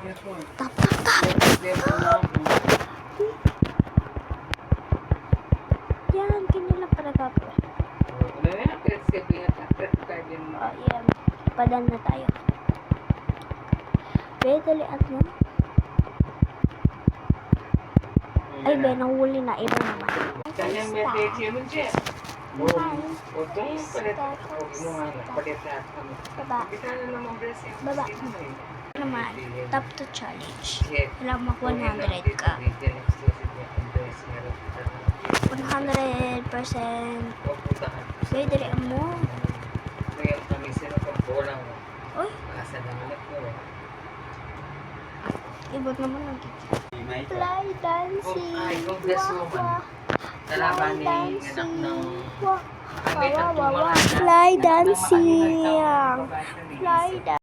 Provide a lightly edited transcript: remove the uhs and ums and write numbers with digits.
Tap, tap, tap. Yan, kanila para gapo. Yan. Padan na tayo. Okay, dalian mo. Ay, be, nahuli na. Iba naman. Baba. Naman, top to challenge. Kailangan mag 100 ka. 100%. Pwede rin mo. Uy. Ibot naman lagi. Fly dancing. Fly dancing. Fly dancing. Fly dancing.